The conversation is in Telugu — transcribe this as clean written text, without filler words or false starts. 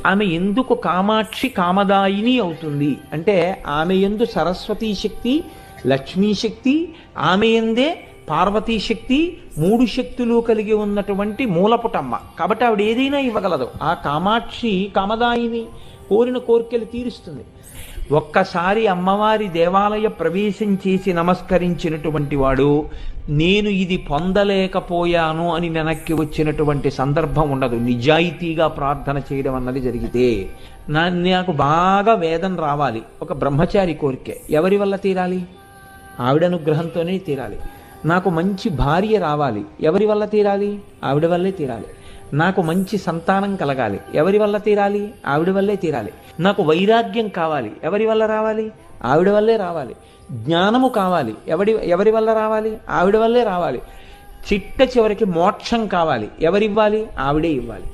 ఆమె ఎందుకు కామాక్షి కామదాయిని అవుతుంది అంటే ఆమె యందు సరస్వతీ శక్తి, లక్ష్మీ శక్తి, ఆమె యందే పార్వతీ శక్తి, మూడు శక్తులు కలిగి ఉన్నటువంటి మూలపుటమ్మ. కాబట్టి ఆవిడ ఏదైనా ఇవ్వగలదు. ఆ కామాక్షి కామదాయిని, కోరిన కోరికలు తీరుస్తుంది. ఒక్కసారి అమ్మవారి దేవాలయ ప్రవేశం చేసి నమస్కరించినటువంటి వాడు నేను ఇది పొందలేకపోయాను అని వెనక్కి వచ్చినటువంటి సందర్భం ఉండదు. నిజాయితీగా ప్రార్థన చేయడం అన్నది జరిగితే నాకు బాగా వేదన రావాలి, ఒక బ్రహ్మచారి కోరికే, ఎవరి వల్ల తీరాలి? ఆవిడ అనుగ్రహంతోనే తీరాలి. నాకు మంచి భార్య రావాలి, ఎవరి వల్ల తీరాలి? ఆవిడ వల్లే తీరాలి. నాకు మంచి సంతానం కలగాలి, ఎవరి వల్ల తీరాలి? ఆవిడ వల్లే తీరాలి. నాకు వైరాగ్యం కావాలి, ఎవరి వల్ల రావాలి? ఆవిడ వల్లే రావాలి. జ్ఞానము కావాలి, ఎవరి వల్ల రావాలి? ఆవిడ వల్లే రావాలి. చిట్ట చివరికి మోక్షం కావాలి, ఎవరివ్వాలి? ఆవిడే ఇవ్వాలి.